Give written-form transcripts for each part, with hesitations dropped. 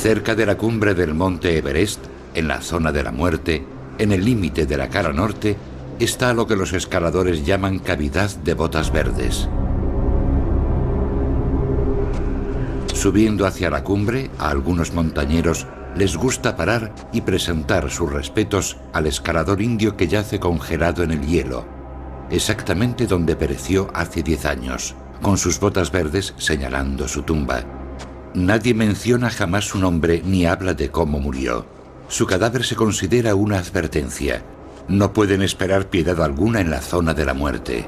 Cerca de la cumbre del monte Everest, en la zona de la muerte, en el límite de la cara norte, está lo que los escaladores llaman cavidad de botas verdes. Subiendo hacia la cumbre, a algunos montañeros les gusta parar y presentar sus respetos al escalador indio que yace congelado en el hielo, exactamente donde pereció hace 10 años, con sus botas verdes señalando su tumba. Nadie menciona jamás su nombre ni habla de cómo murió. Su cadáver se considera una advertencia. No pueden esperar piedad alguna en la zona de la muerte.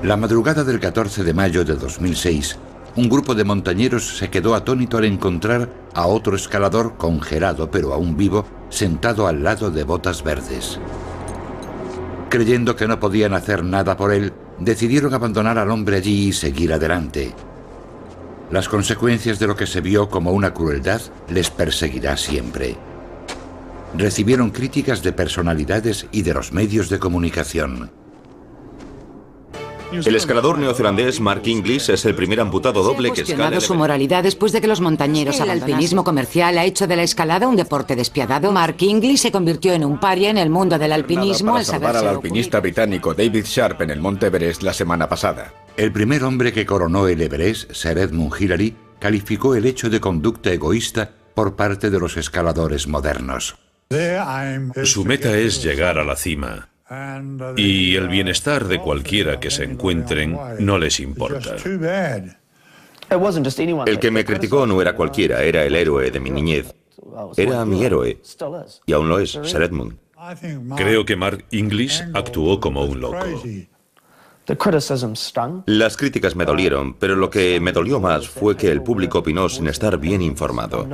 La madrugada del 14 de mayo de 2006, un grupo de montañeros se quedó atónito al encontrar a otro escalador congelado pero aún vivo, sentado al lado de botas verdes. Creyendo que no podían hacer nada por él, decidieron abandonar al hombre allí y seguir adelante. Las consecuencias de lo que se vio como una crueldad les perseguirá siempre. Recibieron críticas de personalidades y de los medios de comunicación. El escalador neozelandés Mark Inglis es el primer amputado doble que escala. Se ha cuestionado su moralidad después de que los montañeros abandonasen. El alpinismo comercial ha hecho de la escalada un deporte despiadado. Mark Inglis se convirtió en un paria en el mundo del alpinismo al salvar al alpinista británico David Sharp en el monte Everest la semana pasada. El primer hombre que coronó el Everest, Sir Edmund Hillary, calificó el hecho de conducta egoísta por parte de los escaladores modernos. Su meta es llegar a la cima. Y el bienestar de cualquiera que se encuentren no les importa. El que me criticó no era cualquiera, era el héroe de mi niñez. Era mi héroe. Y aún lo es, Sir Edmund. Creo que Mark Inglis actuó como un loco. Las críticas me dolieron, pero lo que me dolió más fue que el público opinó sin estar bien informado.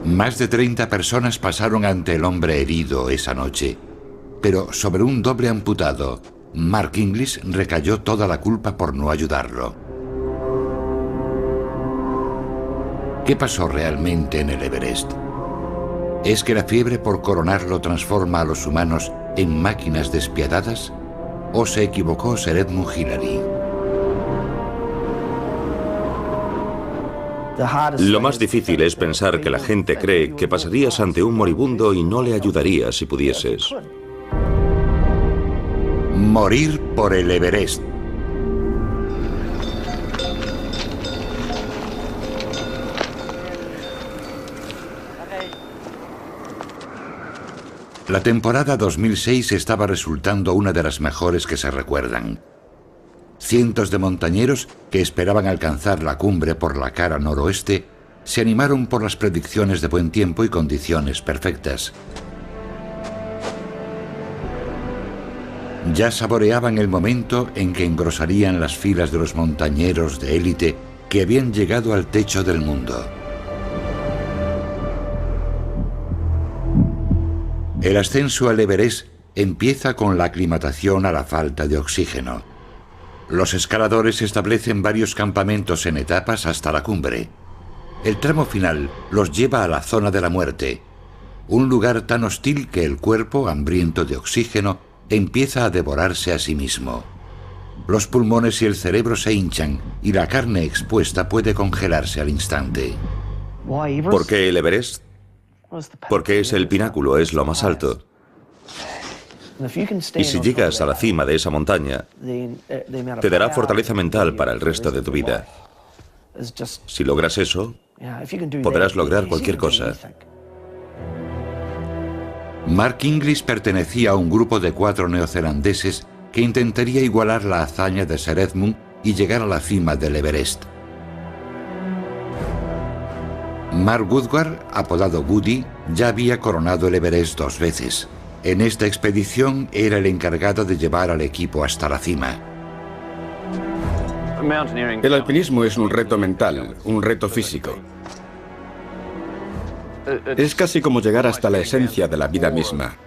Más de 30 personas pasaron ante el hombre herido esa noche, pero sobre un doble amputado, Mark Inglis recayó toda la culpa por no ayudarlo. ¿Qué pasó realmente en el Everest? ¿Es que la fiebre por coronarlo transforma a los humanos en máquinas despiadadas? ¿O se equivocó Sir Edmund Hillary? Lo más difícil es pensar que la gente cree que pasarías ante un moribundo y no le ayudarías si pudieses. Morir por el Everest. La temporada 2006 estaba resultando una de las mejores que se recuerdan. Cientos de montañeros que esperaban alcanzar la cumbre por la cara noroeste se animaron por las predicciones de buen tiempo y condiciones perfectas. Ya saboreaban el momento en que engrosarían las filas de los montañeros de élite que habían llegado al techo del mundo. El ascenso al Everest empieza con la aclimatación a la falta de oxígeno. Los escaladores establecen varios campamentos en etapas hasta la cumbre. El tramo final los lleva a la zona de la muerte, un lugar tan hostil que el cuerpo, hambriento de oxígeno, empieza a devorarse a sí mismo. Los pulmones y el cerebro se hinchan y la carne expuesta puede congelarse al instante. ¿Por qué el Everest? Porque es el pináculo, es lo más alto. Y si llegas a la cima de esa montaña, te dará fortaleza mental para el resto de tu vida. Si logras eso, podrás lograr cualquier cosa. Mark Inglis pertenecía a un grupo de 4 neozelandeses que intentaría igualar la hazaña de Sir Edmund y llegar a la cima del Everest. Mark Woodward, apodado Woody, ya había coronado el Everest 2 veces. En esta expedición era el encargado de llevar al equipo hasta la cima. El alpinismo es un reto mental, un reto físico. Es casi como llegar hasta la esencia de la vida misma.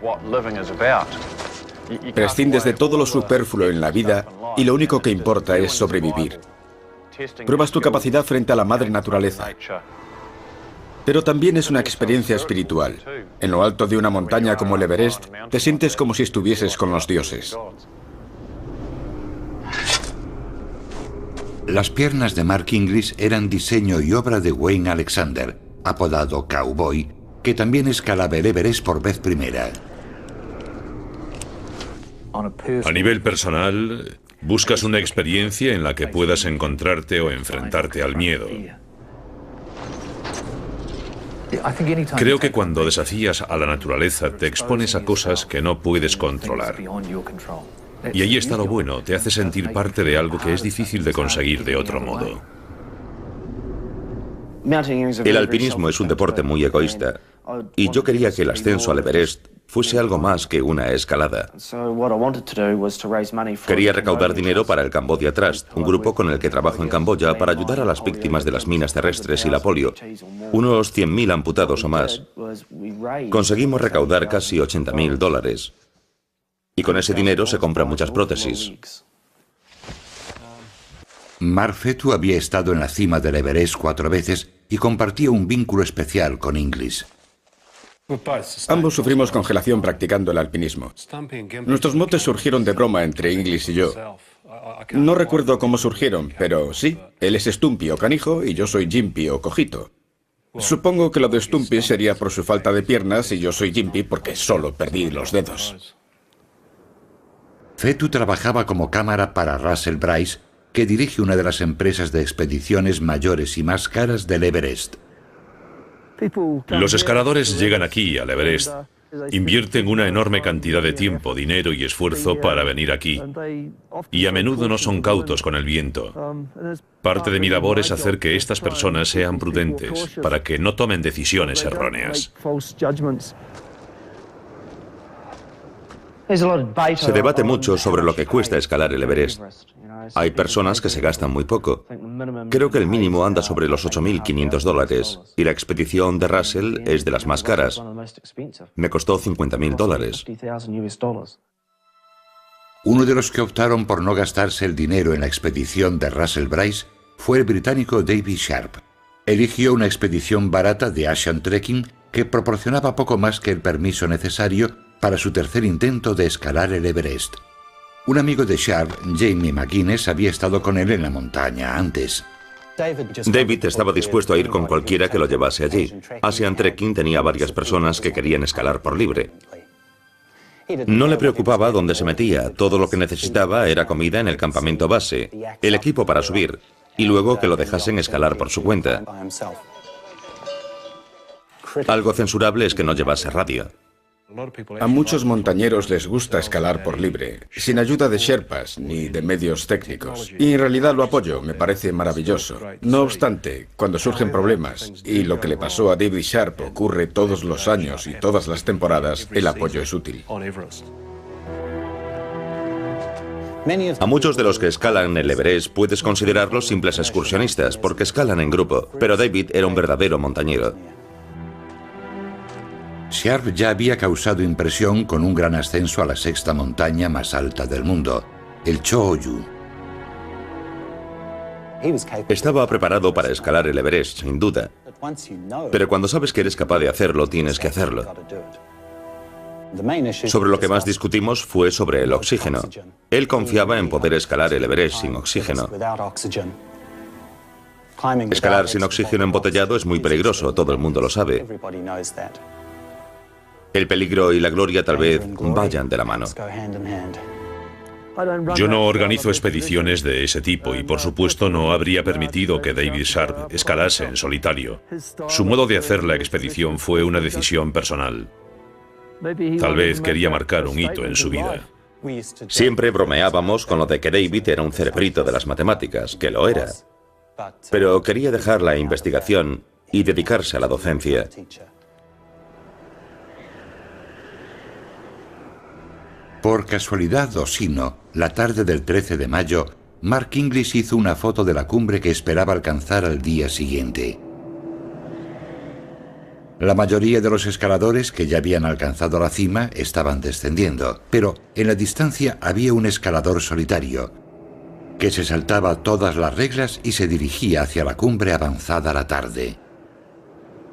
Prescindes de todo lo superfluo en la vida y lo único que importa es sobrevivir. Pruebas tu capacidad frente a la madre naturaleza. Pero también es una experiencia espiritual. En lo alto de una montaña como el Everest, te sientes como si estuvieses con los dioses. Las piernas de Mark Inglis eran diseño y obra de Wayne Alexander, apodado Cowboy, que también escalaba el Everest por vez primera. A nivel personal, buscas una experiencia en la que puedas encontrarte o enfrentarte al miedo. Creo que cuando desafías a la naturaleza te expones a cosas que no puedes controlar. Y ahí está lo bueno, te hace sentir parte de algo que es difícil de conseguir de otro modo. El alpinismo es un deporte muy egoísta, y yo quería que el ascenso al Everest fuese algo más que una escalada. Quería recaudar dinero para el Cambodia Trust, un grupo con el que trabajo en Camboya para ayudar a las víctimas de las minas terrestres y la polio, unos 100.000 amputados o más. Conseguimos recaudar casi $80.000, y con ese dinero se compran muchas prótesis. Mark Fetu había estado en la cima del Everest 4 veces y compartía un vínculo especial con Inglis. Ambos sufrimos congelación practicando el alpinismo. Nuestros motes surgieron de broma entre Inglis y yo. No recuerdo cómo surgieron, pero sí, él es Stumpy o canijo y yo soy Jimpy o cojito. Supongo que lo de Stumpy sería por su falta de piernas y yo soy Jimpy porque solo perdí los dedos. Fetu trabajaba como cámara para Russell Bryce, que dirige una de las empresas de expediciones mayores y más caras del Everest. Los escaladores llegan aquí, al Everest, invierten una enorme cantidad de tiempo, dinero y esfuerzo para venir aquí, y a menudo no son cautos con el viento. Parte de mi labor es hacer que estas personas sean prudentes, para que no tomen decisiones erróneas. Se debate mucho sobre lo que cuesta escalar el Everest. Hay personas que se gastan muy poco. Creo que el mínimo anda sobre los $8.500 y la expedición de Russell es de las más caras. Me costó $50.000. Uno de los que optaron por no gastarse el dinero en la expedición de Russell Bryce fue el británico David Sharp. Eligió una expedición barata de Asian Trekking que proporcionaba poco más que el permiso necesario para su tercer intento de escalar el Everest. Un amigo de Sharp, Jamie McGuinness, había estado con él en la montaña antes. David estaba dispuesto a ir con cualquiera que lo llevase allí. Asian Trekking tenía varias personas que querían escalar por libre. No le preocupaba dónde se metía, todo lo que necesitaba era comida en el campamento base, el equipo para subir, y luego que lo dejasen escalar por su cuenta. Algo censurable es que no llevase radio. A muchos montañeros les gusta escalar por libre, sin ayuda de sherpas ni de medios técnicos. Y en realidad lo apoyo, me parece maravilloso. No obstante, cuando surgen problemas, y lo que le pasó a David Sharp ocurre todos los años y todas las temporadas, el apoyo es útil. A muchos de los que escalan el Everest puedes considerarlos simples excursionistas, porque escalan en grupo, pero David era un verdadero montañero. Sharp ya había causado impresión con un gran ascenso a la sexta montaña más alta del mundo, el Cho Oyu. Estaba preparado para escalar el Everest, sin duda. Pero cuando sabes que eres capaz de hacerlo, tienes que hacerlo. Sobre lo que más discutimos fue sobre el oxígeno. Él confiaba en poder escalar el Everest sin oxígeno. Escalar sin oxígeno embotellado es muy peligroso, todo el mundo lo sabe. El peligro y la gloria tal vez vayan de la mano. Yo no organizo expediciones de ese tipo y por supuesto no habría permitido que David Sharp escalase en solitario. Su modo de hacer la expedición fue una decisión personal. Tal vez quería marcar un hito en su vida. Siempre bromeábamos con lo de que David era un cerebrito de las matemáticas, que lo era. Pero quería dejar la investigación y dedicarse a la docencia. Por casualidad o si no, la tarde del 13 de mayo, Mark Inglis hizo una foto de la cumbre que esperaba alcanzar al día siguiente. La mayoría de los escaladores que ya habían alcanzado la cima estaban descendiendo, pero en la distancia había un escalador solitario, que se saltaba todas las reglas y se dirigía hacia la cumbre avanzada la tarde.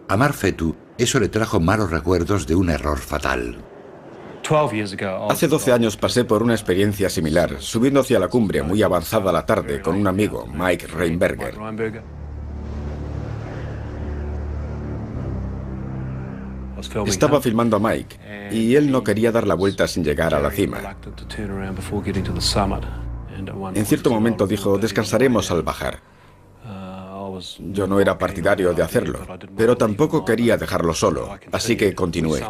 A Mark Fetu eso le trajo malos recuerdos de un error fatal. Hace 12 años pasé por una experiencia similar, subiendo hacia la cumbre muy avanzada la tarde con un amigo, Mike Reinberger. Estaba filmando a Mike y él no quería dar la vuelta sin llegar a la cima. En cierto momento dijo, descansaremos al bajar. Yo no era partidario de hacerlo, pero tampoco quería dejarlo solo, así que continué.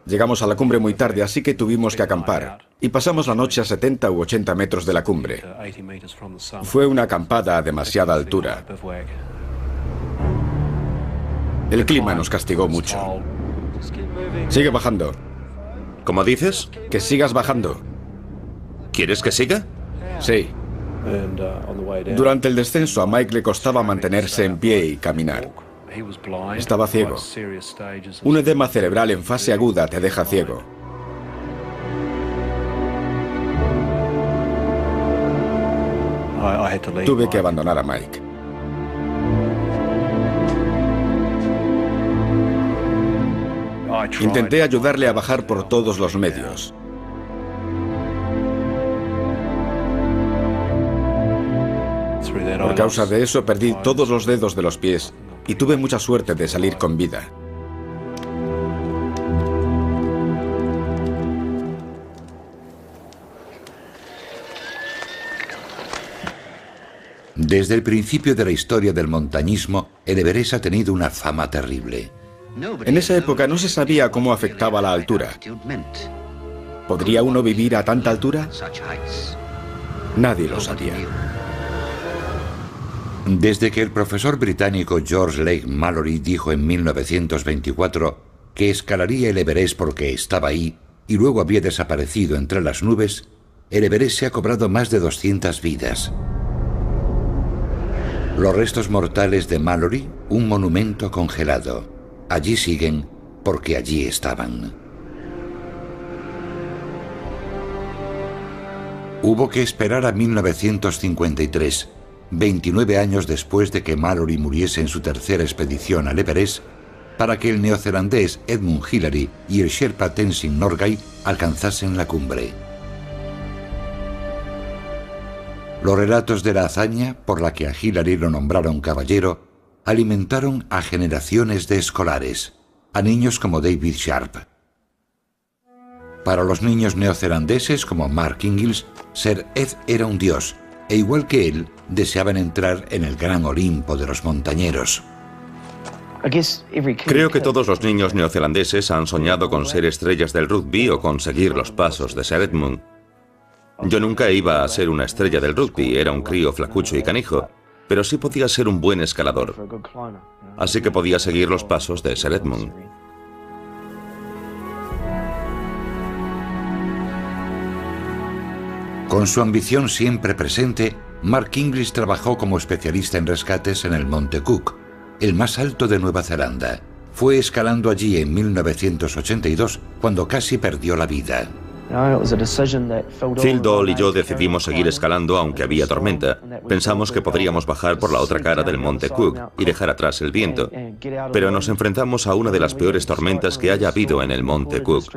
Llegamos a la cumbre muy tarde, así que tuvimos que acampar, y pasamos la noche a 70 u 80 metros de la cumbre. Fue una acampada a demasiada altura. El clima nos castigó mucho. Sigue bajando. ¿Cómo dices? Que sigas bajando. ¿Quieres que siga? Sí. Durante el descenso a Mike le costaba mantenerse en pie y caminar. Estaba ciego. Un edema cerebral en fase aguda te deja ciego. Tuve que abandonar a Mike. Intenté ayudarle a bajar por todos los medios. Por causa de eso perdí todos los dedos de los pies y tuve mucha suerte de salir con vida. Desde el principio de la historia del montañismo, el Everest ha tenido una fama terrible. En esa época no se sabía cómo afectaba la altura. ¿Podría uno vivir a tanta altura? Nadie lo sabía. Desde que el profesor británico George Lake Mallory dijo en 1924 que escalaría el Everest porque estaba ahí y luego había desaparecido entre las nubes, el Everest se ha cobrado más de 200 vidas. Los restos mortales de Mallory, un monumento congelado. Allí siguen porque allí estaban. Hubo que esperar a 1953, 29 años después de que Mallory muriese en su tercera expedición al Everest, para que el neozelandés Edmund Hillary y el Sherpa Tenzing Norgay alcanzasen la cumbre. Los relatos de la hazaña, por la que a Hillary lo nombraron caballero, alimentaron a generaciones de escolares, a niños como David Sharp. Para los niños neozelandeses como Mark Inglis, ser Ed era un dios, e igual que él, deseaban entrar en el gran Olimpo de los montañeros. Creo que todos los niños neozelandeses han soñado con ser estrellas del rugby o con seguir los pasos de Sir Edmund. Yo nunca iba a ser una estrella del rugby, era un crío flacucho y canijo, pero sí podía ser un buen escalador. Así que podía seguir los pasos de Sir Edmund. Con su ambición siempre presente, Mark Inglis trabajó como especialista en rescates en el Monte Cook, el más alto de Nueva Zelanda. Fue escalando allí en 1982 cuando casi perdió la vida. Phil Dole y yo decidimos seguir escalando aunque había tormenta. Pensamos que podríamos bajar por la otra cara del Monte Cook y dejar atrás el viento. Pero nos enfrentamos a una de las peores tormentas que haya habido en el Monte Cook.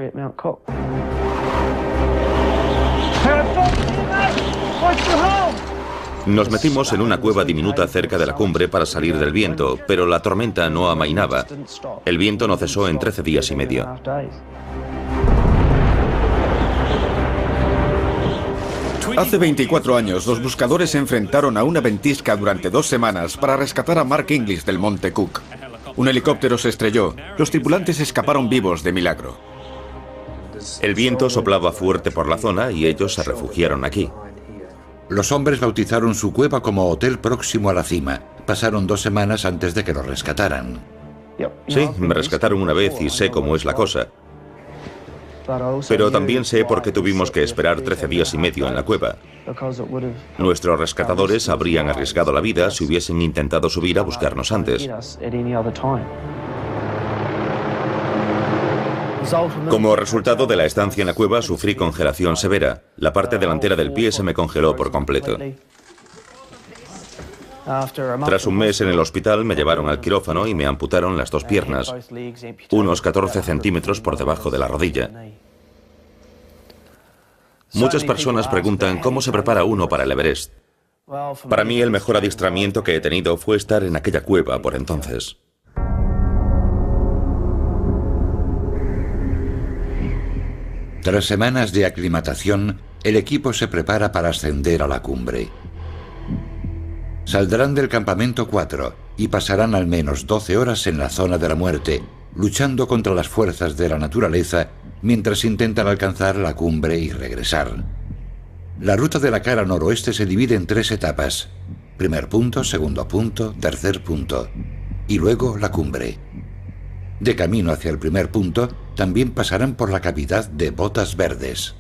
Nos metimos en una cueva diminuta cerca de la cumbre para salir del viento, pero la tormenta no amainaba. El viento no cesó en 13 días y medio. Hace 24 años, los buscadores se enfrentaron a una ventisca durante 2 semanas para rescatar a Mark Inglis del Monte Cook. Un helicóptero se estrelló. Los tripulantes escaparon vivos de milagro. El viento soplaba fuerte por la zona y ellos se refugiaron aquí. Los hombres bautizaron su cueva como hotel próximo a la cima. Pasaron 2 semanas antes de que lo rescataran. Sí, me rescataron una vez y sé cómo es la cosa. Pero también sé por qué tuvimos que esperar 13 días y medio en la cueva. Nuestros rescatadores habrían arriesgado la vida si hubiesen intentado subir a buscarnos antes. Como resultado de la estancia en la cueva, sufrí congelación severa. La parte delantera del pie se me congeló por completo. Tras un mes en el hospital me llevaron al quirófano y me amputaron las dos piernas, unos 14 centímetros por debajo de la rodilla. Muchas personas preguntan cómo se prepara uno para el Everest. Para mí el mejor adiestramiento que he tenido fue estar en aquella cueva por entonces. Tras semanas de aclimatación, el equipo se prepara para ascender a la cumbre. Saldrán del campamento 4 y pasarán al menos 12 horas en la zona de la muerte, luchando contra las fuerzas de la naturaleza mientras intentan alcanzar la cumbre y regresar. La ruta de la cara noroeste se divide en 3 etapas: primer punto, segundo punto, tercer punto, y luego la cumbre. De camino hacia el primer punto, también pasarán por la cavidad de Botas Verdes.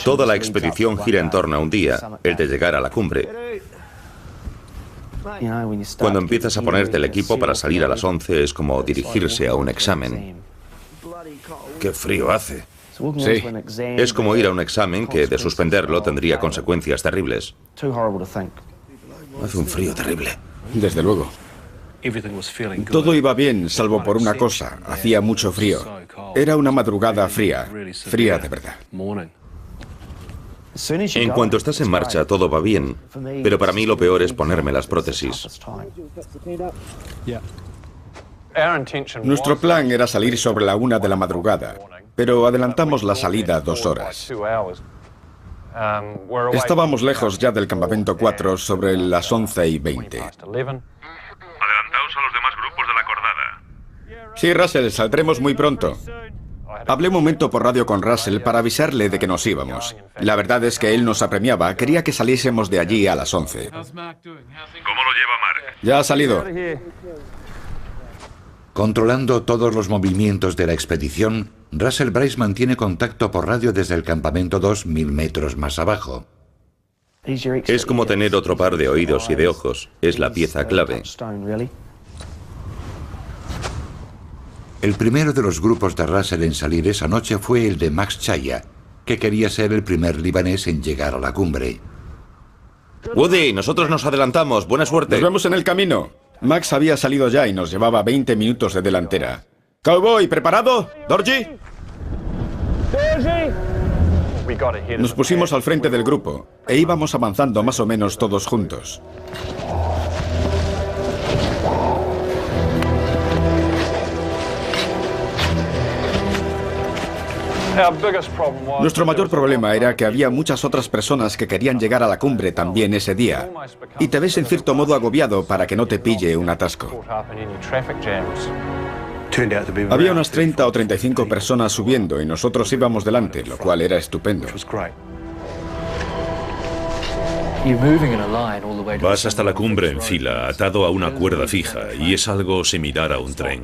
Toda la expedición gira en torno a un día, el de llegar a la cumbre. Cuando empiezas a ponerte el equipo para salir a las 11 es como dirigirse a un examen. ¡Qué frío hace! Sí. Es como ir a un examen que, de suspenderlo, tendría consecuencias terribles. Hace un frío terrible. Desde luego. Todo iba bien, salvo por una cosa. Hacía mucho frío. Era una madrugada fría. Fría de verdad. En cuanto estás en marcha, todo va bien. Pero para mí lo peor es ponerme las prótesis. Nuestro plan era salir sobre la 1 de la madrugada, pero adelantamos la salida 2 horas. Estábamos lejos ya del campamento 4, sobre las 11:20. Adelantaos a los demás grupos de la cordada. Sí, Russell, saldremos muy pronto. Hablé un momento por radio con Russell para avisarle de que nos íbamos. La verdad es que él nos apremiaba, quería que saliésemos de allí a las 11. ¿Cómo lo lleva Mark? Ya ha salido. Controlando todos los movimientos de la expedición, Russell Bryce mantiene contacto por radio desde el campamento 2, 1000 metros más abajo. Es como tener otro par de oídos y de ojos. Es la pieza clave. El primero de los grupos de Russell en salir esa noche fue el de Max Chaya, que quería ser el primer libanés en llegar a la cumbre. Woody, nosotros nos adelantamos. Buena suerte. Nos vemos en el camino. Max había salido ya y nos llevaba 20 minutos de delantera. Cowboy, ¿preparado? ¿Dorji? Nos pusimos al frente del grupo e íbamos avanzando más o menos todos juntos. Nuestro mayor problema era que había muchas otras personas que querían llegar a la cumbre también ese día, y te ves en cierto modo agobiado para que no te pille un atasco. Había unas 30 o 35 personas subiendo y nosotros íbamos delante, lo cual era estupendo. Vas hasta la cumbre en fila, atado a una cuerda fija, y es algo similar a un tren.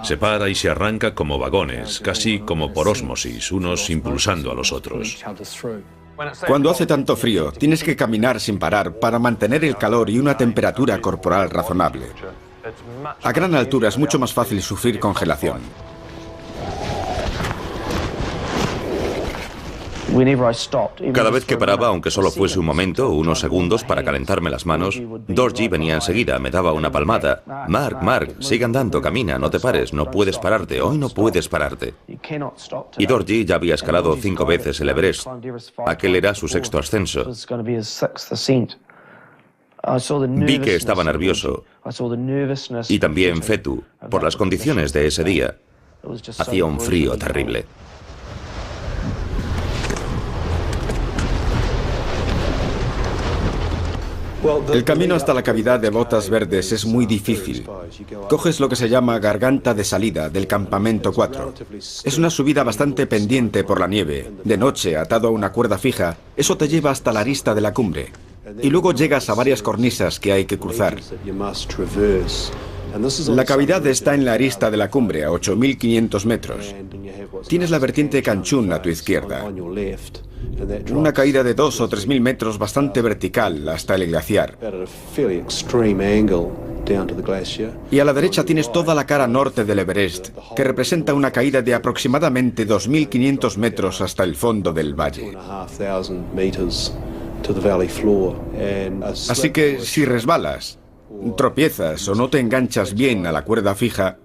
Se para y se arranca como vagones, casi como por ósmosis, unos impulsando a los otros. Cuando hace tanto frío, tienes que caminar sin parar para mantener el calor y una temperatura corporal razonable. A gran altura es mucho más fácil sufrir congelación. Cada vez que paraba, aunque solo fuese un momento, unos segundos para calentarme las manos, Dorji venía enseguida, me daba una palmada. Mark, sigue andando, camina, no te pares, no puedes pararte, hoy no puedes pararte. Y Dorji ya había escalado 5 veces el Everest. Aquel era su 6º ascenso. Vi que estaba nervioso, y también Fetu, por las condiciones de ese día. Hacía un frío terrible. El camino hasta la cavidad de Botas Verdes es muy difícil. Coges lo que se llama garganta de salida del campamento 4. Es una subida bastante pendiente por la nieve. De noche, atado a una cuerda fija, eso te lleva hasta la arista de la cumbre. Y luego llegas a varias cornisas que hay que cruzar. La cavidad está en la arista de la cumbre, a 8.500 metros. Tienes la vertiente Kanchun a tu izquierda. Una caída de 2 o 3.000 metros bastante vertical hasta el glaciar. Y a la derecha tienes toda la cara norte del Everest, que representa una caída de aproximadamente 2.500 metros hasta el fondo del valle. Así que si resbalas, tropiezas o no te enganchas bien a la cuerda fija,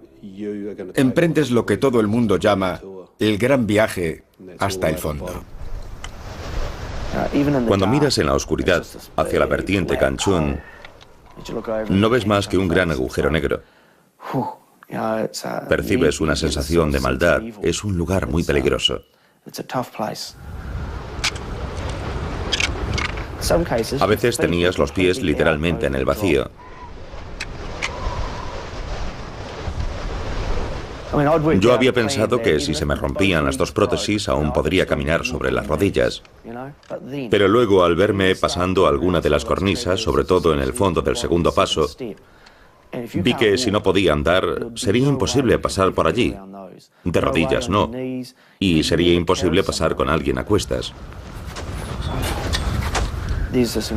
emprendes lo que todo el mundo llama el gran viaje hasta el fondo. Cuando miras en la oscuridad hacia la vertiente Kanchun, no ves más que un gran agujero negro. Percibes una sensación de maldad. Es un lugar muy peligroso. A veces tenías los pies literalmente en el vacío. Yo había pensado que si se me rompían las dos prótesis aún podría caminar sobre las rodillas. Pero luego, al verme pasando alguna de las cornisas, sobre todo en el fondo del segundo paso, vi que si no podía andar, sería imposible pasar por allí. De rodillas no. Y sería imposible pasar con alguien a cuestas.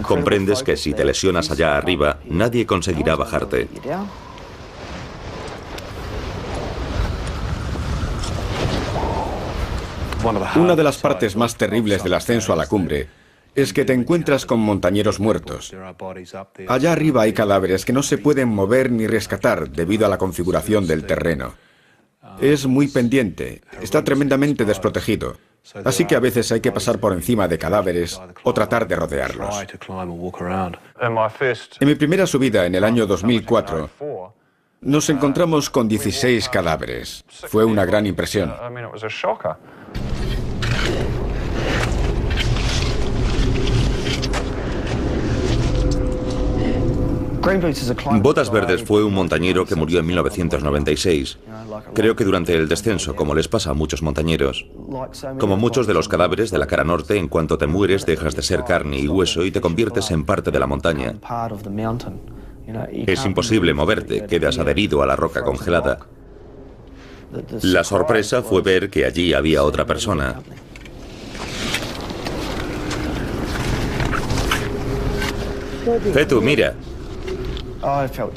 Comprendes que si te lesionas allá arriba, nadie conseguirá bajarte. Una de las partes más terribles del ascenso a la cumbre es que te encuentras con montañeros muertos. Allá arriba hay cadáveres que no se pueden mover ni rescatar debido a la configuración del terreno. Es muy pendiente, está tremendamente desprotegido, así que a veces hay que pasar por encima de cadáveres o tratar de rodearlos. En mi primera subida en el año 2004, nos encontramos con 16 cadáveres. Fue una gran impresión. Botas Verdes fue un montañero que murió en 1996. Creo que durante el descenso, como les pasa a muchos montañeros. Como muchos de los cadáveres de la cara norte, en cuanto te mueres dejas de ser carne y hueso y te conviertes en parte de la montaña. Es imposible moverte, quedas adherido a la roca congelada. La sorpresa fue ver que allí había otra persona. Fetu, mira.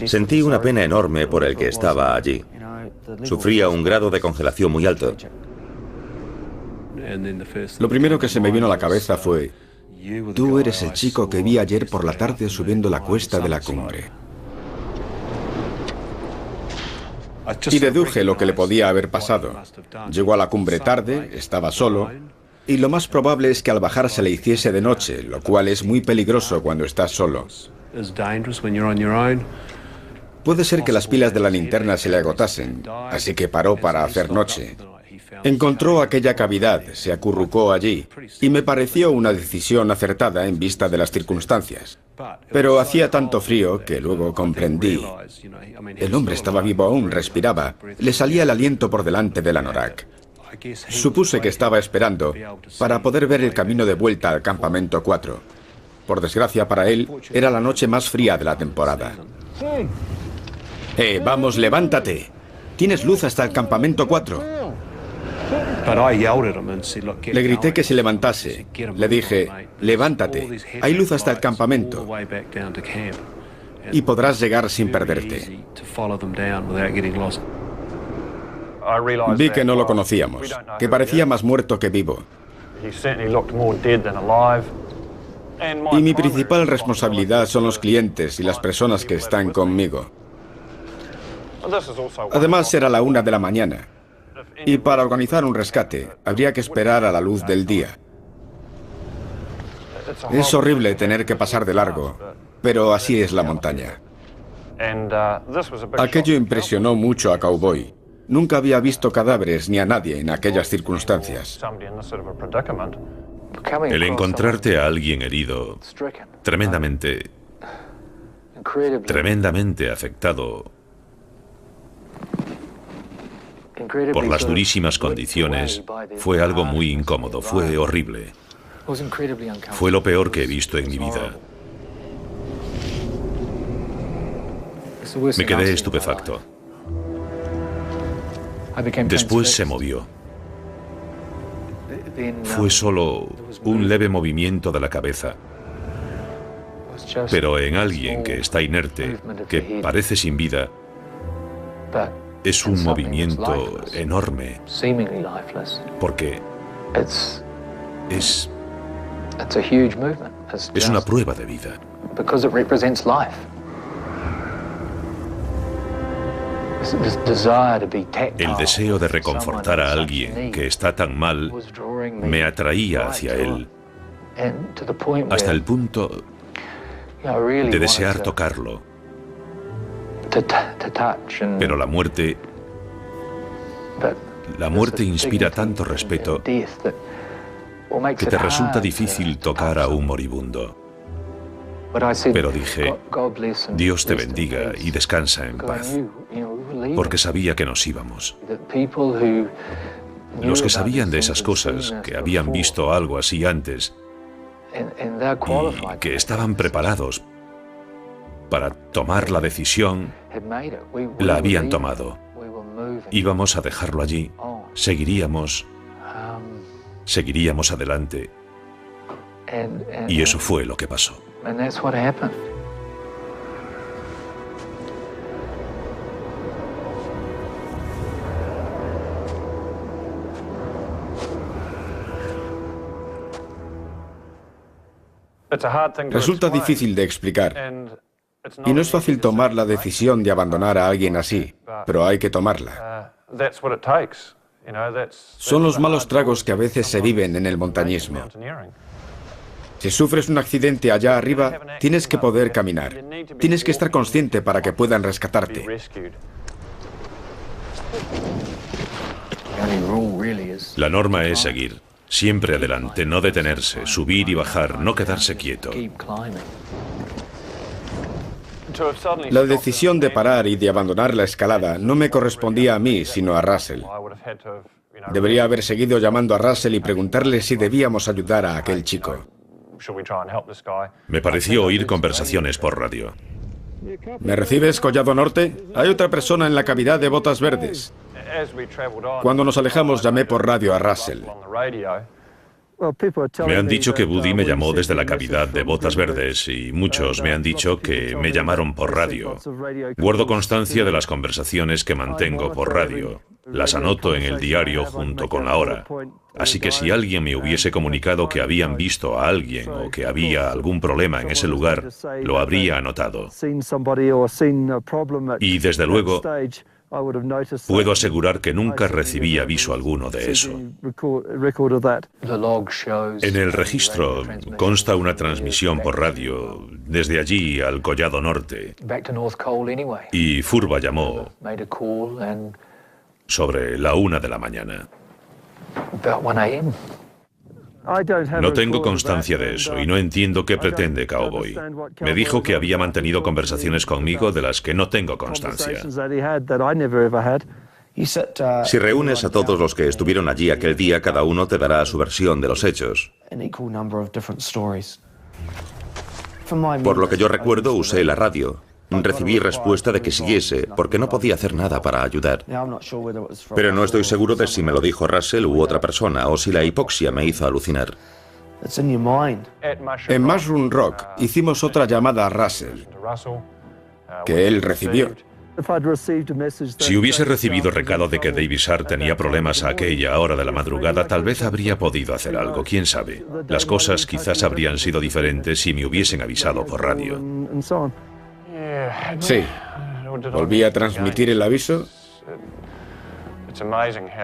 Sentí una pena enorme por el que estaba allí. Sufría un grado de congelación muy alto. Lo primero que se me vino a la cabeza fue: tú eres el chico que vi ayer por la tarde subiendo la cuesta de la cumbre. Y deduje lo que le podía haber pasado. Llegó a la cumbre tarde, estaba solo, y lo más probable es que al bajar se le hiciese de noche, lo cual es muy peligroso cuando estás solo. Puede ser que las pilas de la linterna se le agotasen, así que paró para hacer noche. Encontró aquella cavidad, se acurrucó allí, y me pareció una decisión acertada en vista de las circunstancias. Pero hacía tanto frío que luego comprendí. El hombre estaba vivo aún, respiraba, le salía el aliento por delante del anorak. Supuse que estaba esperando para poder ver el camino de vuelta al campamento 4. Por desgracia para él, era la noche más fría de la temporada. Vamos, levántate. Tienes luz hasta el campamento 4. Le grité que se levantase. Le dije: levántate, hay luz hasta el campamento y podrás llegar sin perderte. Vi que no lo conocíamos, que parecía más muerto que vivo. Y mi principal responsabilidad son los clientes y las personas que están conmigo. Además, era la 1 de la mañana. Y para organizar un rescate, habría que esperar a la luz del día. Es horrible tener que pasar de largo, pero así es la montaña. Aquello impresionó mucho a Cowboy. Nunca había visto cadáveres ni a nadie en aquellas circunstancias. El encontrarte a alguien herido, tremendamente afectado por las durísimas condiciones, fue algo muy incómodo, fue horrible. Fue lo peor que he visto en mi vida. Me quedé estupefacto. Después se movió. Fue solo un leve movimiento de la cabeza. Pero en alguien que está inerte, que parece sin vida, es un movimiento enorme, porque es una prueba de vida. El deseo de reconfortar a alguien que está tan mal me atraía hacia él, hasta el punto de desear tocarlo. Pero la muerte inspira tanto respeto que te resulta difícil tocar a un moribundo. Pero dije, Dios te bendiga y descansa en paz, porque sabía que nos íbamos. Los que sabían de esas cosas, que habían visto algo así antes, y que estaban preparados para tomar la decisión, la habían tomado. Íbamos a dejarlo allí, seguiríamos adelante, y eso fue lo que pasó. Resulta difícil de explicar. Y no es fácil tomar la decisión de abandonar a alguien así, pero hay que tomarla. Son los malos tragos que a veces se viven en el montañismo. Si sufres un accidente allá arriba, tienes que poder caminar. Tienes que estar consciente para que puedan rescatarte. La norma es seguir, siempre adelante, no detenerse, subir y bajar, no quedarse quieto. La decisión de parar y de abandonar la escalada no me correspondía a mí, sino a Russell. Debería haber seguido llamando a Russell y preguntarle si debíamos ayudar a aquel chico. Me pareció oír conversaciones por radio. ¿Me recibes, Collado Norte? Hay otra persona en la cavidad de Botas Verdes. Cuando nos alejamos, llamé por radio a Russell. Me han dicho que Buddy me llamó desde la cavidad de Botas Verdes y muchos me han dicho que me llamaron por radio. Guardo constancia de las conversaciones que mantengo por radio. Las anoto en el diario junto con la hora. Así que si alguien me hubiese comunicado que habían visto a alguien o que había algún problema en ese lugar, lo habría anotado. Y desde luego, puedo asegurar que nunca recibí aviso alguno de eso. En el registro consta una transmisión por radio desde allí al Collado Norte. Y Furba llamó sobre la 1 de la mañana. No tengo constancia de eso y no entiendo qué pretende Cowboy. Me dijo que había mantenido conversaciones conmigo de las que no tengo constancia. Si reúnes a todos los que estuvieron allí aquel día, cada uno te dará su versión de los hechos. Por lo que yo recuerdo, usé la radio. Recibí respuesta de que siguiese, porque no podía hacer nada para ayudar. Pero no estoy seguro de si me lo dijo Russell u otra persona, o si la hipoxia me hizo alucinar. En Mushroom Rock hicimos otra llamada a Russell, que él recibió. Si hubiese recibido recado de que David Sharp tenía problemas a aquella hora de la madrugada, tal vez habría podido hacer algo, quién sabe. Las cosas quizás habrían sido diferentes si me hubiesen avisado por radio. Sí. ¿Volví a transmitir el aviso?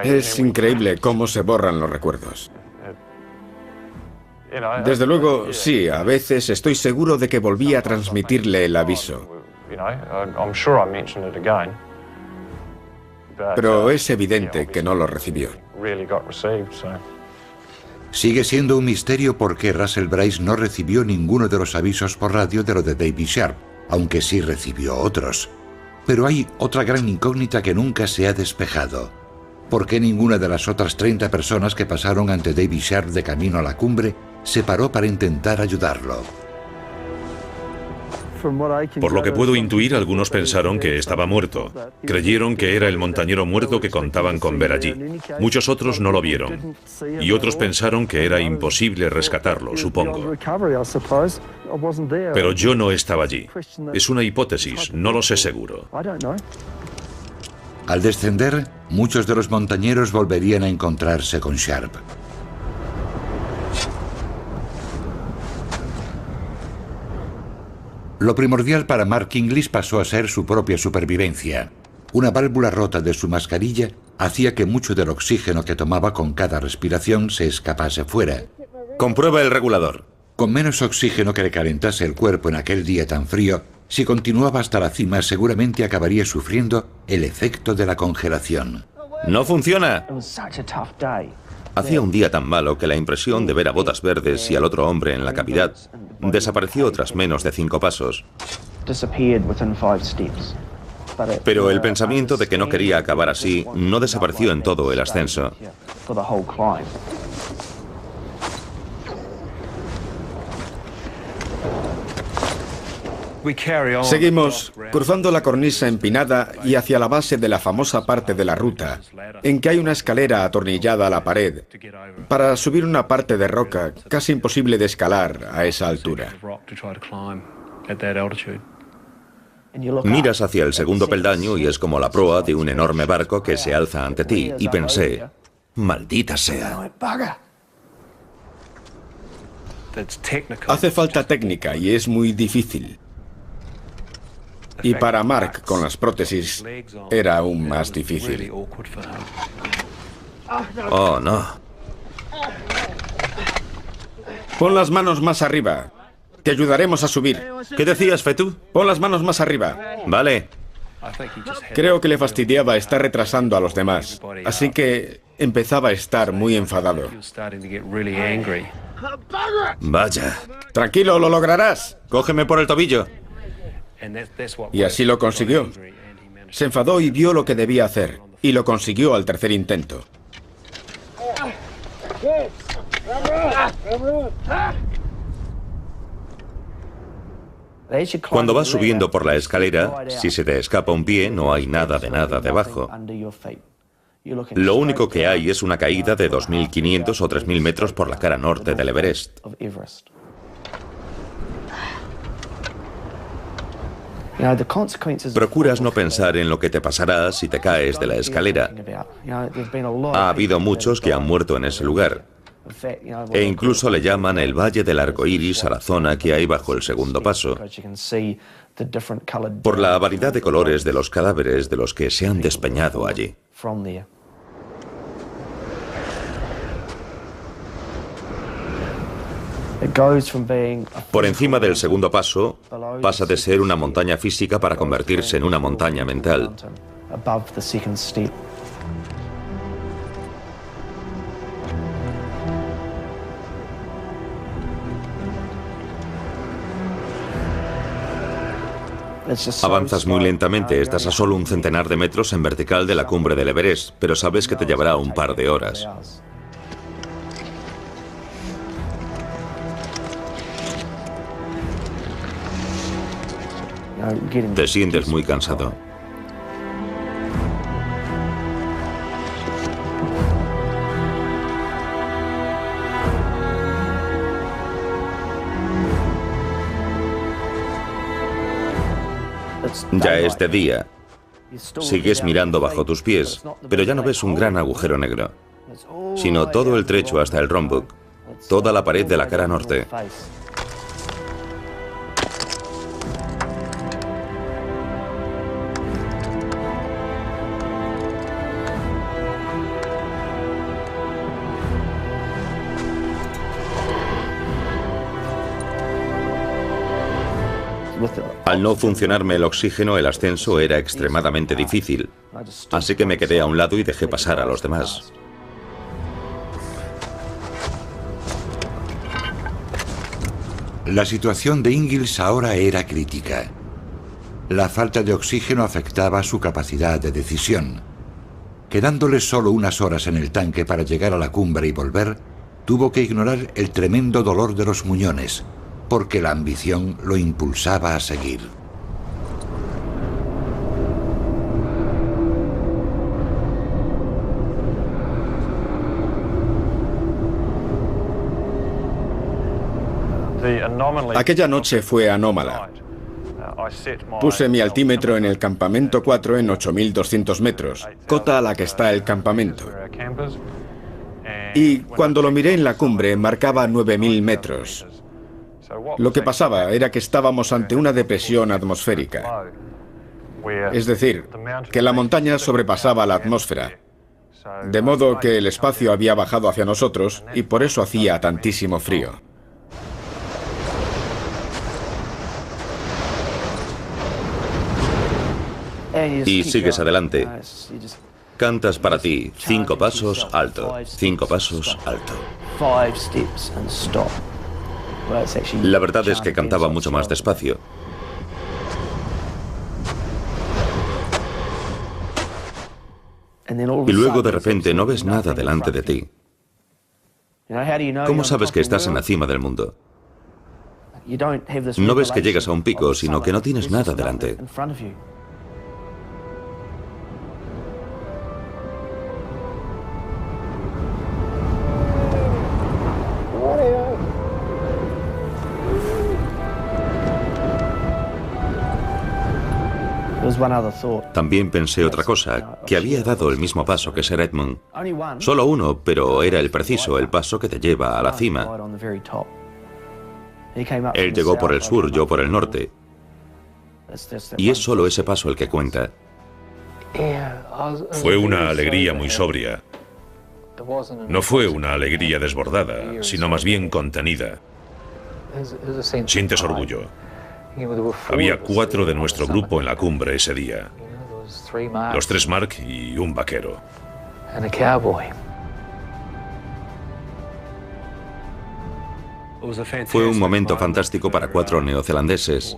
Es increíble cómo se borran los recuerdos. Desde luego, sí, a veces estoy seguro de que volví a transmitirle el aviso. Pero es evidente que no lo recibió. Sigue siendo un misterio por qué Russell Bryce no recibió ninguno de los avisos por radio de lo de David Sharp, aunque sí recibió otros. Pero hay otra gran incógnita que nunca se ha despejado. ¿Por qué ninguna de las otras 30 personas que pasaron ante David Sharp de camino a la cumbre se paró para intentar ayudarlo? Por lo que puedo intuir, algunos pensaron que estaba muerto. Creyeron que era el montañero muerto que contaban con ver allí. Muchos otros no lo vieron. Y otros pensaron que era imposible rescatarlo, supongo. Pero yo no estaba allí. Es una hipótesis, no lo sé seguro. Al descender, muchos de los montañeros volverían a encontrarse con Sharp. Lo primordial para Mark Inglis pasó a ser su propia supervivencia. Una válvula rota de su mascarilla hacía que mucho del oxígeno que tomaba con cada respiración se escapase fuera. Comprueba el regulador. Con menos oxígeno que le calentase el cuerpo en aquel día tan frío, si continuaba hasta la cima seguramente acabaría sufriendo el efecto de la congelación. ¡No funciona! Hacía un día tan malo que la impresión de ver a Botas Verdes y al otro hombre en la cavidad desapareció tras menos de 5 pasos. Pero el pensamiento de que no quería acabar así no desapareció en todo el ascenso. Seguimos cruzando la cornisa empinada y hacia la base de la famosa parte de la ruta, en que hay una escalera atornillada a la pared para subir una parte de roca casi imposible de escalar a esa altura. Miras hacia el segundo peldaño y es como la proa de un enorme barco que se alza ante ti, y pensé, maldita sea. Hace falta técnica y es muy difícil. Y para Mark, con las prótesis, era aún más difícil. Oh, no. Pon las manos más arriba. Te ayudaremos a subir. ¿Qué decías, Fetu? Pon las manos más arriba. Vale. Creo que le fastidiaba estar retrasando a los demás, así que empezaba a estar muy enfadado. Vaya. Tranquilo, lo lograrás. Cógeme por el tobillo. Y así lo consiguió. Se enfadó y vio lo que debía hacer, y lo consiguió al tercer intento. Cuando vas subiendo por la escalera, si se te escapa un pie, no hay nada de nada debajo. Lo único que hay es una caída de 2.500 o 3.000 metros por la cara norte del Everest. Procuras no pensar en lo que te pasará si te caes de la escalera. Ha habido muchos que han muerto en ese lugar. E incluso le llaman el Valle del Arco Iris a la zona que hay bajo el segundo paso, por la variedad de colores de los cadáveres de los que se han despeñado allí. Por encima del segundo paso, pasa de ser una montaña física para convertirse en una montaña mental. Avanzas muy lentamente, estás a solo un centenar de metros en vertical de la cumbre del Everest, pero sabes que te llevará un par de horas. Te sientes muy cansado. Ya es de día. Sigues mirando bajo tus pies, pero ya no ves un gran agujero negro, sino todo el trecho hasta el Rombuk, toda la pared de la cara norte. Al no funcionarme el oxígeno, el ascenso era extremadamente difícil, así que me quedé a un lado y dejé pasar a los demás. La situación de Inglis ahora era crítica. La falta de oxígeno afectaba su capacidad de decisión. Quedándole solo unas horas en el tanque para llegar a la cumbre y volver, tuvo que ignorar el tremendo dolor de los muñones, porque la ambición lo impulsaba a seguir. Aquella noche fue anómala. Puse mi altímetro en el campamento 4 en 8.200 metros, cota a la que está el campamento. Y cuando lo miré en la cumbre marcaba 9.000 metros. Lo que pasaba era que estábamos ante una depresión atmosférica. Es decir, que la montaña sobrepasaba la atmósfera. De modo que el espacio había bajado hacia nosotros y por eso hacía tantísimo frío. Y sigues adelante. Cantas para ti, 5 pasos, alto, 5 pasos, alto. La verdad es que cantaba mucho más despacio. Y luego de repente no ves nada delante de ti. ¿Cómo sabes que estás en la cima del mundo? No ves que llegas a un pico, sino que no tienes nada delante. También pensé otra cosa, que había dado el mismo paso que Sir Edmund. Solo uno, pero era el preciso, el paso que te lleva a la cima. Él llegó por el sur, yo por el norte. Y es solo ese paso el que cuenta. Fue una alegría muy sobria. No fue una alegría desbordada, sino más bien contenida. Sientes orgullo. Había 4 de nuestro grupo en la cumbre ese día. Los 3 Mark y un vaquero. Fue un momento fantástico para 4 neozelandeses.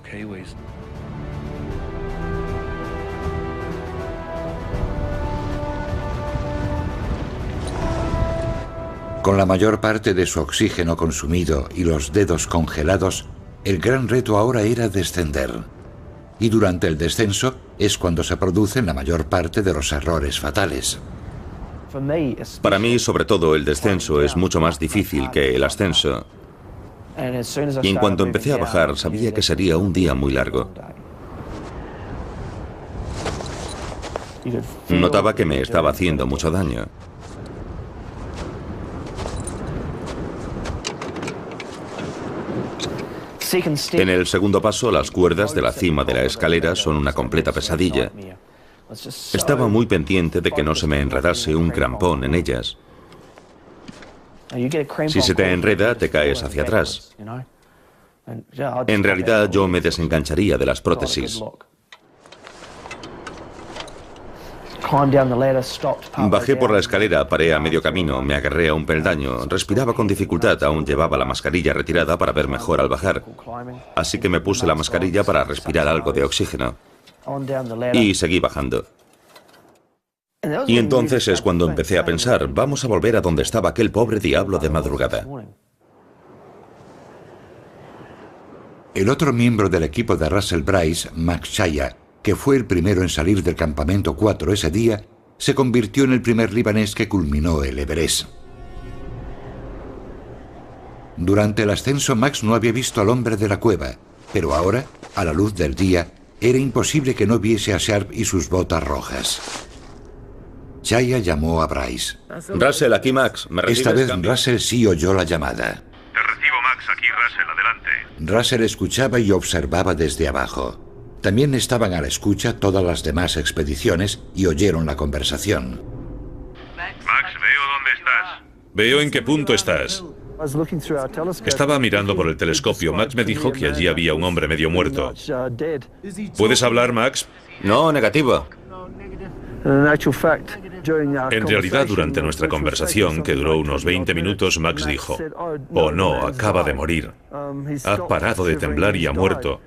Con la mayor parte de su oxígeno consumido y los dedos congelados, el gran reto ahora era descender. Y durante el descenso es cuando se producen la mayor parte de los errores fatales. Para mí, sobre todo, el descenso es mucho más difícil que el ascenso. Y en cuanto empecé a bajar, sabía que sería un día muy largo. Notaba que me estaba haciendo mucho daño. En el segundo paso, las cuerdas de la cima de la escalera son una completa pesadilla. Estaba muy pendiente de que no se me enredase un crampón en ellas. Si se te enreda, te caes hacia atrás. En realidad, yo me desengancharía de las prótesis. Bajé por la escalera, paré a medio camino, me agarré a un peldaño, respiraba con dificultad, aún llevaba la mascarilla retirada para ver mejor al bajar. Así que me puse la mascarilla para respirar algo de oxígeno. Y seguí bajando. Y entonces es cuando empecé a pensar, vamos a volver a donde estaba aquel pobre diablo de madrugada. El otro miembro del equipo de Russell Bryce, Max Chaya, que fue el primero en salir del campamento 4 ese día, se convirtió en el primer libanés que culminó el Everest. Durante el ascenso, Max no había visto al hombre de la cueva, pero ahora, a la luz del día, era imposible que no viese a Sharp y sus botas rojas. Chaya llamó a Bryce. Russell, aquí Max. ¿Me recibes? Esta vez Cambio. Russell sí oyó la llamada. Te recibo, Max. Aquí, Russell. Adelante. Russell escuchaba y observaba desde abajo. También estaban a la escucha todas las demás expediciones y oyeron la conversación. Max, veo dónde estás. Veo en qué punto estás. Estaba mirando por el telescopio. Max me dijo que allí había un hombre medio muerto. ¿Puedes hablar, Max? No, negativo. En realidad, durante nuestra conversación, que duró unos 20 minutos, Max dijo, «Oh no, acaba de morir. Ha parado de temblar y ha muerto».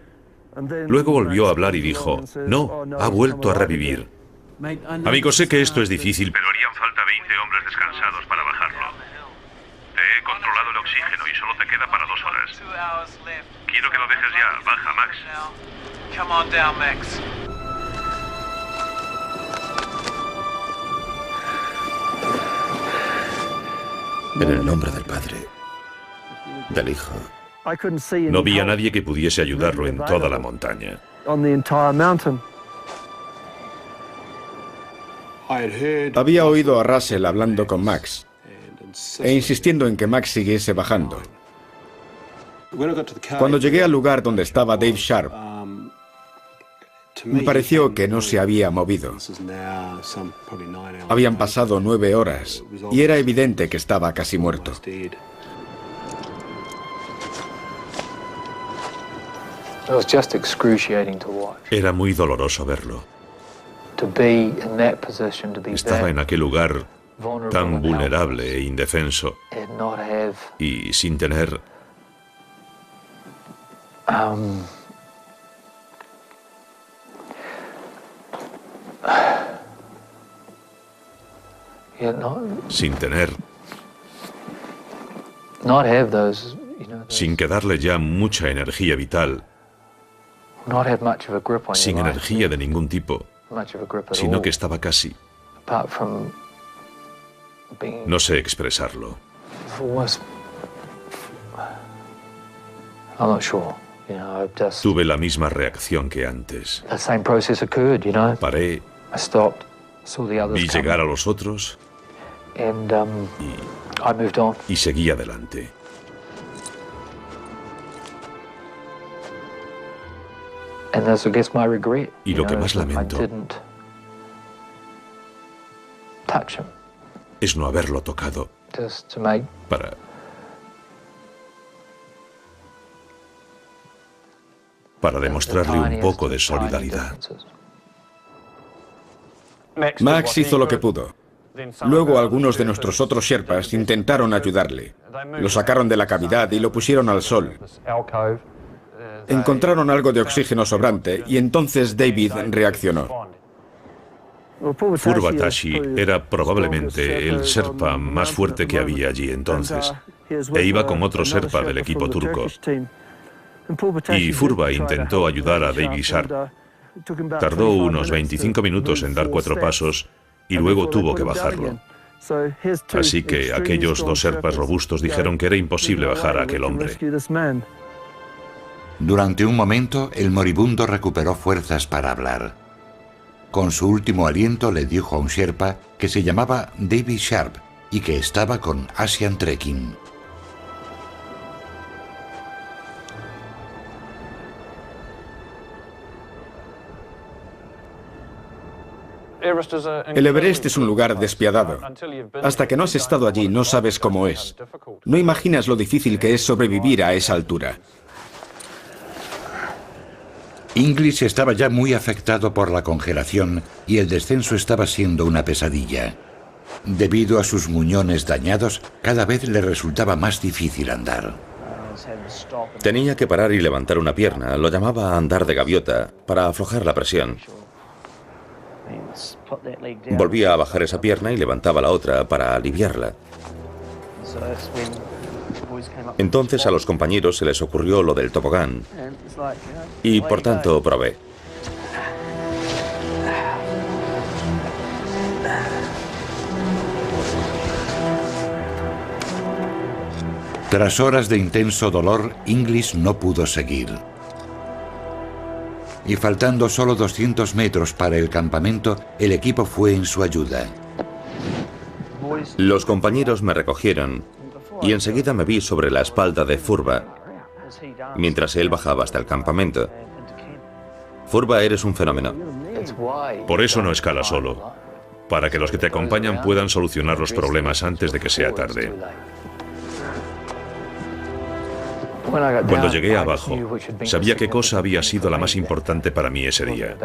Luego volvió a hablar y dijo, «No, ha vuelto a revivir». Amigo, sé que esto es difícil, pero harían falta 20 hombres descansados para bajarlo. Te he controlado el oxígeno y solo te queda para 2 horas. Quiero que lo dejes ya. Baja, Max. Come on down, Max. En el nombre del Padre, del Hijo. No vi a nadie que pudiese ayudarlo en toda la montaña. Había oído a Russell hablando con Max e insistiendo en que Max siguiese bajando. Cuando llegué al lugar donde estaba Dave Sharp, me pareció que no se había movido. Habían pasado 9 horas y era evidente que estaba casi muerto. Era muy doloroso verlo. Estaba en aquel lugar tan vulnerable e indefenso y sin tener sin quedarle ya mucha energía vital, sin energía de ningún tipo, sino que estaba casi... No sé expresarlo. Tuve la misma reacción que antes. Paré, vi llegar a los otros y seguí adelante. Y lo que más lamento es no haberlo tocado para demostrarle un poco de solidaridad. Max hizo lo que pudo. Luego algunos de nuestros otros sherpas intentaron ayudarle. Lo sacaron de la cavidad y lo pusieron al sol. Encontraron algo de oxígeno sobrante y entonces David reaccionó. Furba Tashi era probablemente el Sherpa más fuerte que había allí entonces, e iba con otro Sherpa del equipo turco. Y Furba intentó ayudar a David Sharp. Tardó unos 25 minutos en dar 4 pasos y luego tuvo que bajarlo. Así que aquellos 2 Sherpas robustos dijeron que era imposible bajar a aquel hombre. Durante un momento, el moribundo recuperó fuerzas para hablar. Con su último aliento le dijo a un Sherpa que se llamaba David Sharp y que estaba con Asian Trekking. El Everest es un lugar despiadado. Hasta que no has estado allí no sabes cómo es. No imaginas lo difícil que es sobrevivir a esa altura. Inglis estaba ya muy afectado por la congelación y el descenso estaba siendo una pesadilla. Debido a sus muñones dañados, cada vez le resultaba más difícil andar. Tenía que parar y levantar una pierna, lo llamaba andar de gaviota, para aflojar la presión. Volvía a bajar esa pierna y levantaba la otra para aliviarla. Entonces a los compañeros se les ocurrió lo del tobogán y por tanto probé. Tras horas de intenso dolor, Inglis no pudo seguir. Y faltando solo 200 metros para el campamento, el equipo fue en su ayuda. Los compañeros me recogieron y enseguida me vi sobre la espalda de Furba, mientras él bajaba hasta el campamento. Furba, eres un fenómeno. Por eso no escala solo, para que los que te acompañan puedan solucionar los problemas antes de que sea tarde. Cuando llegué abajo, sabía qué cosa había sido la más importante para mí ese día.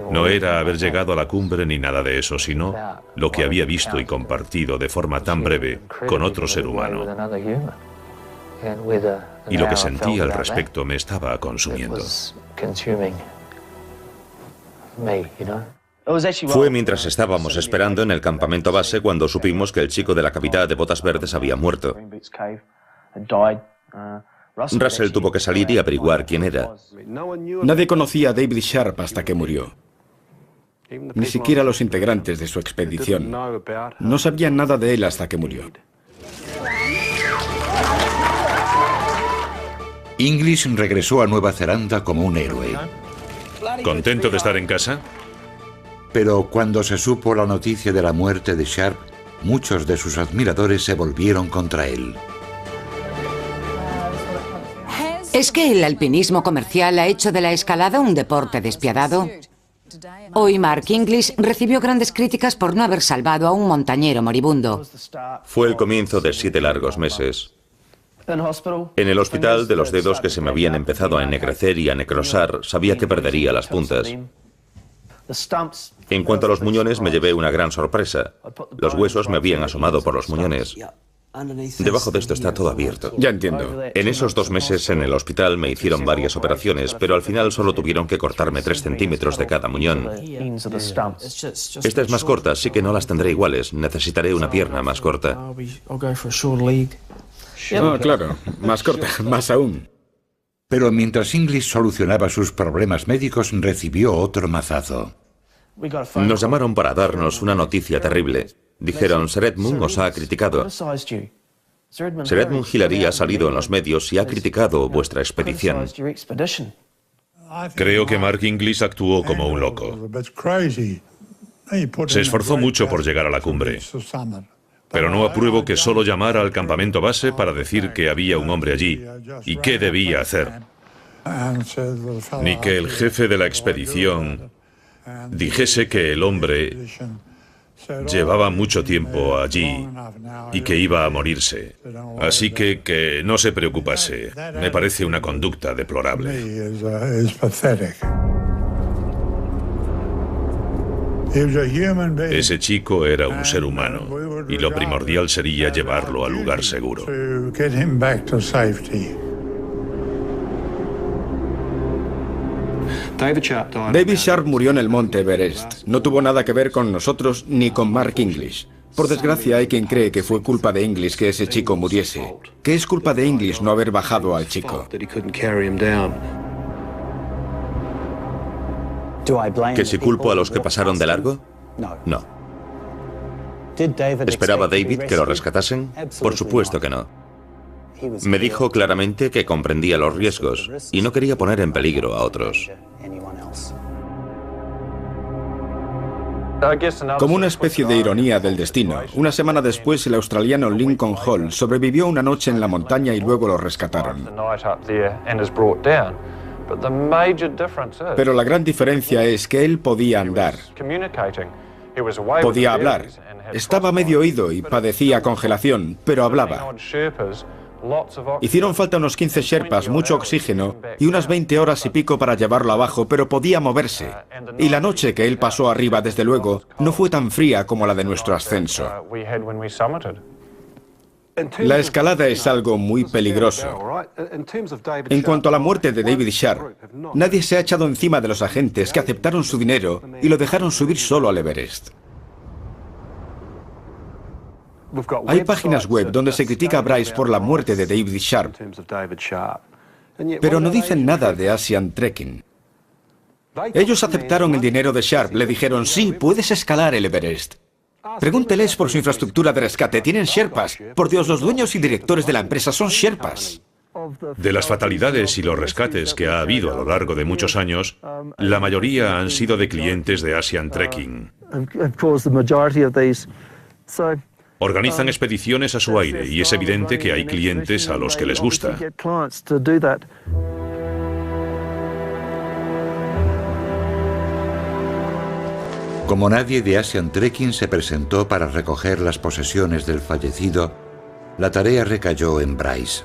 No era haber llegado a la cumbre ni nada de eso, sino lo que había visto y compartido de forma tan breve con otro ser humano. Y lo que sentía al respecto me estaba consumiendo. Fue mientras estábamos esperando en el campamento base cuando supimos que el chico de la cavidad de botas verdes había muerto. Russell tuvo que salir y averiguar quién era. Nadie conocía a David Sharp hasta que murió. Ni siquiera los integrantes de su expedición. No sabían nada de él hasta que murió. English regresó a Nueva Zelanda como un héroe. ¿Contento de estar en casa? Pero cuando se supo la noticia de la muerte de Sharp, muchos de sus admiradores se volvieron contra él. ¿Es que el alpinismo comercial ha hecho de la escalada un deporte despiadado? Hoy Mark English recibió grandes críticas por no haber salvado a un montañero moribundo. Fue el comienzo de 7 largos meses. En el hospital, de los dedos que se me habían empezado a ennegrecer y a necrosar, sabía que perdería las puntas. En cuanto a los muñones, me llevé una gran sorpresa. Los huesos me habían asomado por los muñones. Debajo de esto está todo abierto. Ya entiendo. En esos 2 meses en el hospital me hicieron varias operaciones, pero al final solo tuvieron que cortarme 3 centímetros de cada muñón. Esta es más corta, así que no las tendré iguales. Necesitaré una pierna más corta. Oh, claro. Más corta, más aún. Pero mientras English solucionaba sus problemas médicos, recibió otro mazazo. Nos llamaron para darnos una noticia terrible. Dijeron, Sir Edmund os ha criticado. Sir Edmund Hillary ha salido en los medios y ha criticado vuestra expedición. Creo que Mark English actuó como un loco. Se esforzó mucho por llegar a la cumbre. Pero no apruebo que solo llamara al campamento base para decir que había un hombre allí y qué debía hacer. Ni que el jefe de la expedición dijese que el hombre llevaba mucho tiempo allí y que iba a morirse. Así que no se preocupase. Me parece una conducta deplorable. Ese chico era un ser humano y lo primordial sería llevarlo al lugar seguro. David Sharp murió en el monte Everest. No tuvo nada que ver con nosotros ni con Mark English. Por desgracia, hay quien cree que fue culpa de English que ese chico muriese. Que es culpa de English no haber bajado al chico. ¿Que si culpo a los que pasaron de largo? No. ¿Esperaba David que lo rescatasen? Por supuesto que no. Me dijo claramente que comprendía los riesgos y no quería poner en peligro a otros. Como una especie de ironía del destino, una semana después el australiano Lincoln Hall sobrevivió una noche en la montaña y luego lo rescataron. Pero la gran diferencia es que él podía andar. Podía hablar. Estaba medio oído y padecía congelación, pero hablaba. Hicieron falta unos 15 sherpas, mucho oxígeno y unas 20 horas y pico para llevarlo abajo, pero podía moverse. Y la noche que él pasó arriba, desde luego, no fue tan fría como la de nuestro ascenso. La escalada es algo muy peligroso. En cuanto a la muerte de David Sharp, nadie se ha echado encima de los agentes que aceptaron su dinero y lo dejaron subir solo al Everest. Hay páginas web donde se critica a Bryce por la muerte de David Sharp, pero no dicen nada de Asian Trekking. Ellos aceptaron el dinero de Sharp, le dijeron, sí, puedes escalar el Everest. Pregúnteles por su infraestructura de rescate, tienen sherpas. Por Dios, los dueños y directores de la empresa son sherpas. De las fatalidades y los rescates que ha habido a lo largo de muchos años, la mayoría han sido de clientes de Asian Trekking. Organizan expediciones a su aire y es evidente que hay clientes a los que les gusta. Como nadie de Asian Trekking se presentó para recoger las posesiones del fallecido, la tarea recayó en Bryce.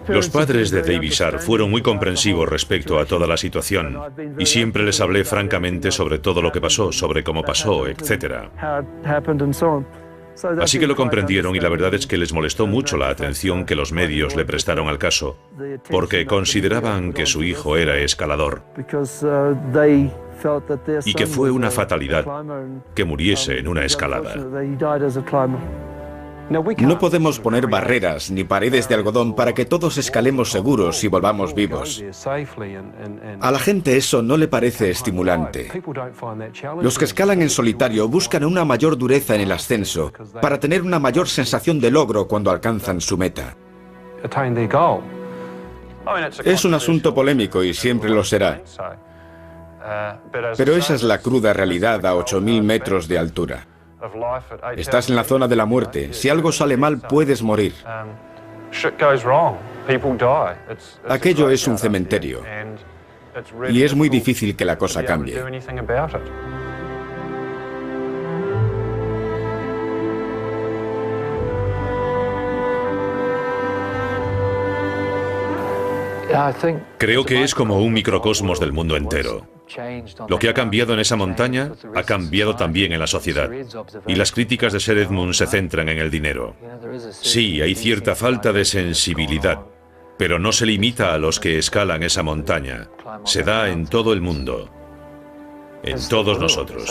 Los padres de David Sharp fueron muy comprensivos respecto a toda la situación y siempre les hablé francamente sobre todo lo que pasó, sobre cómo pasó, etc. Así que lo comprendieron y la verdad es que les molestó mucho la atención que los medios le prestaron al caso, porque consideraban que su hijo era escalador. y que fue una fatalidad que muriese en una escalada. No podemos poner barreras ni paredes de algodón para que todos escalemos seguros y volvamos vivos. A la gente eso no le parece estimulante. Los que escalan en solitario buscan una mayor dureza en el ascenso para tener una mayor sensación de logro cuando alcanzan su meta. Es un asunto polémico y siempre lo será. Pero esa es la cruda realidad a 8.000 metros de altura. Estás en la zona de la muerte. Si algo sale mal, puedes morir. Aquello es un cementerio. Y es muy difícil que la cosa cambie. Creo que es como un microcosmos del mundo entero. Lo que ha cambiado en esa montaña ha cambiado también en la sociedad. Y las críticas de Sir Edmund se centran en el dinero. Sí, hay cierta falta de sensibilidad, pero no se limita a los que escalan esa montaña. Se da en todo el mundo, en todos nosotros.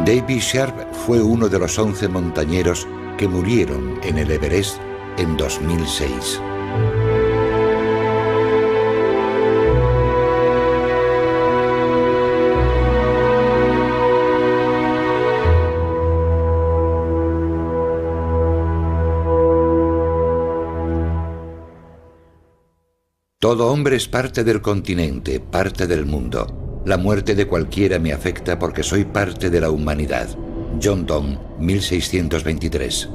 David Sharp fue uno de los 11 montañeros que murieron en el Everest en 2006. Todo hombre es parte del continente, parte del mundo. La muerte de cualquiera me afecta porque soy parte de la humanidad. John Donne, 1623.